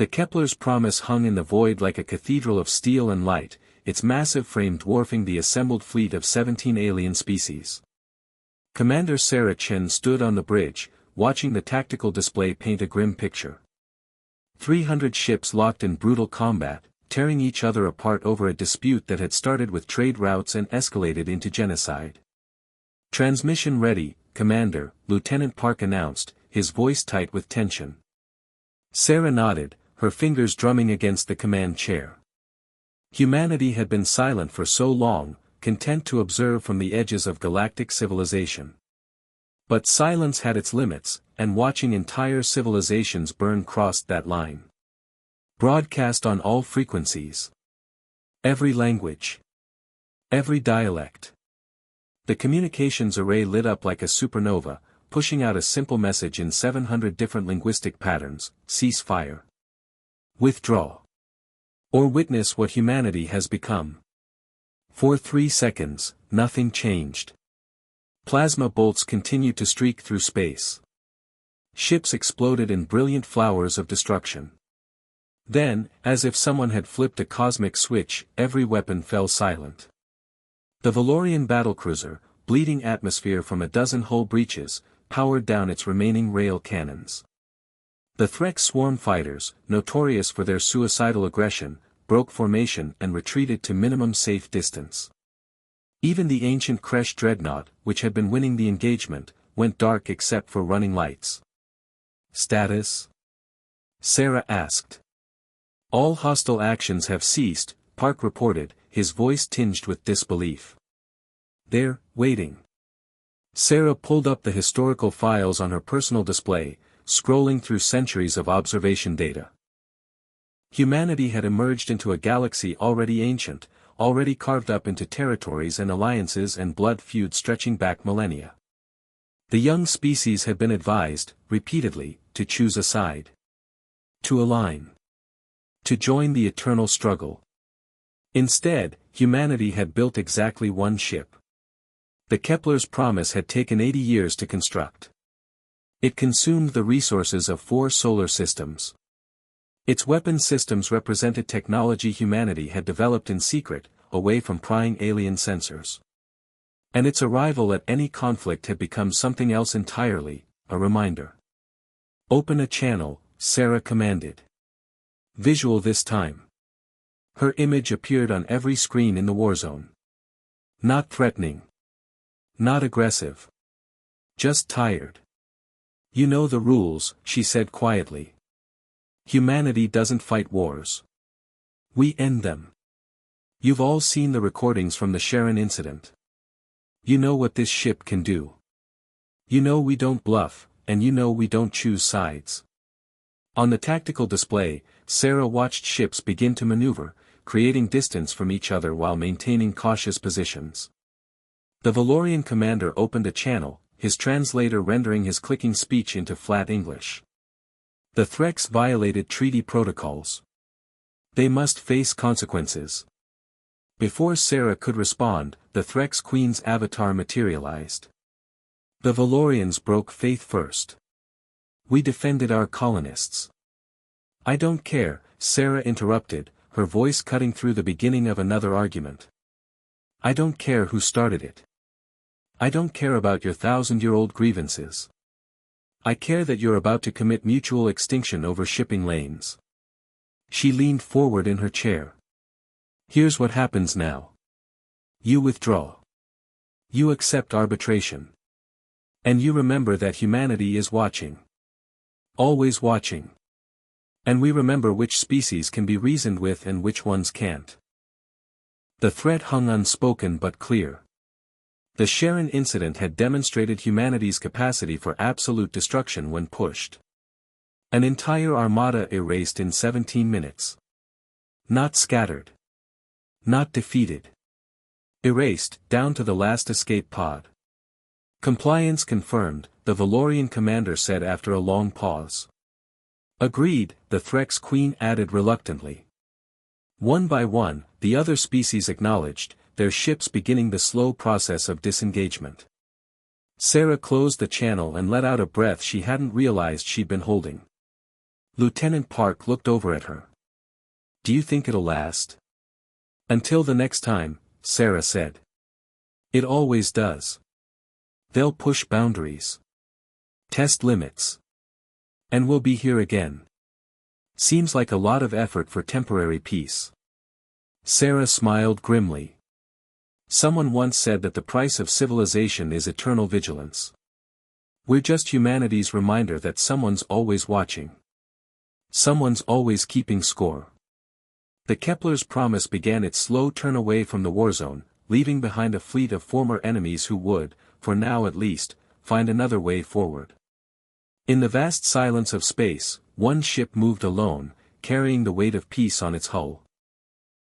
The Kepler's promise hung in the void like a cathedral of steel and light, its massive frame dwarfing the assembled fleet of 17 alien species. Commander Sarah Chen stood on the bridge, watching the tactical display paint a grim picture. 300 ships locked in brutal combat, tearing each other apart over a dispute that had started with trade routes and escalated into genocide. "Transmission ready, Commander," Lieutenant Park announced, his voice tight with tension. Sarah nodded, her fingers drumming against the command chair. Humanity had been silent for so long, content to observe from the edges of galactic civilization. But silence had its limits, and watching entire civilizations burn crossed that line. Broadcast on all frequencies. Every language. Every dialect. The communications array lit up like a supernova, pushing out a simple message in 700 different linguistic patterns: cease fire. Withdraw. Or witness what humanity has become. For 3 seconds, nothing changed. Plasma bolts continued to streak through space. Ships exploded in brilliant flowers of destruction. Then, as if someone had flipped a cosmic switch, every weapon fell silent. The Valorian battlecruiser, bleeding atmosphere from a dozen hull breaches, powered down its remaining rail cannons. The Threx swarm fighters, notorious for their suicidal aggression, broke formation and retreated to minimum safe distance. Even the ancient Kresh dreadnought, which had been winning the engagement, went dark except for running lights. "Status?" Sarah asked. "All hostile actions have ceased," Park reported, his voice tinged with disbelief. "They're waiting." Sarah pulled up the historical files on her personal display, scrolling through centuries of observation data. Humanity had emerged into a galaxy already ancient, already carved up into territories and alliances and blood feuds stretching back millennia. The young species had been advised, repeatedly, to choose a side. To align. To join the eternal struggle. Instead, humanity had built exactly one ship. The Kepler's promise had taken 80 years to construct. It consumed the resources of 4 solar systems. Its weapon systems represented technology humanity had developed in secret, away from prying alien sensors. And its arrival at any conflict had become something else entirely, a reminder. "Open a channel," Sarah commanded. Visual this time. Her image appeared on every screen in the Warzone. Not threatening. Not aggressive. Just tired. "You know the rules," she said quietly. "Humanity doesn't fight wars. We end them. You've all seen the recordings from the Sharon incident. You know what this ship can do. You know we don't bluff, and you know we don't choose sides." On the tactical display, Sarah watched ships begin to maneuver, creating distance from each other while maintaining cautious positions. The Valorian commander opened a channel, his translator rendering his clicking speech into flat English. The Threx violated treaty protocols. They must face consequences. Before Sarah could respond, the Threx Queen's avatar materialized. The Valorians broke faith first. "We defended our colonists." "I don't care," Sarah interrupted, her voice cutting through the beginning of another argument. "I don't care who started it. I don't care about your 1,000-year-old grievances. I care that you're about to commit mutual extinction over shipping lanes." She leaned forward in her chair. "Here's what happens now. You withdraw. You accept arbitration. And you remember that humanity is watching. Always watching. And we remember which species can be reasoned with and which ones can't." The threat hung unspoken but clear. The Sharon incident had demonstrated humanity's capacity for absolute destruction when pushed. An entire armada erased in 17 minutes. Not scattered. Not defeated. Erased, down to the last escape pod. "Compliance confirmed," the Valorian commander said after a long pause. "Agreed," the Threx Queen added reluctantly. One by one, the other species acknowledged, their ships beginning the slow process of disengagement. Sarah closed the channel and let out a breath she hadn't realized she'd been holding. Lieutenant Park looked over at her. Do you think it'll last? Until the next time, Sarah said. It always does. They'll push boundaries. Test limits. And we'll be here again. Seems like a lot of effort for temporary peace. Sarah smiled grimly. Someone once said that the price of civilization is eternal vigilance. We're just humanity's reminder that someone's always watching. Someone's always keeping score. The Kepler's promise began its slow turn away from the Warzone, leaving behind a fleet of former enemies who would, for now at least, find another way forward. In the vast silence of space, one ship moved alone, carrying the weight of peace on its hull.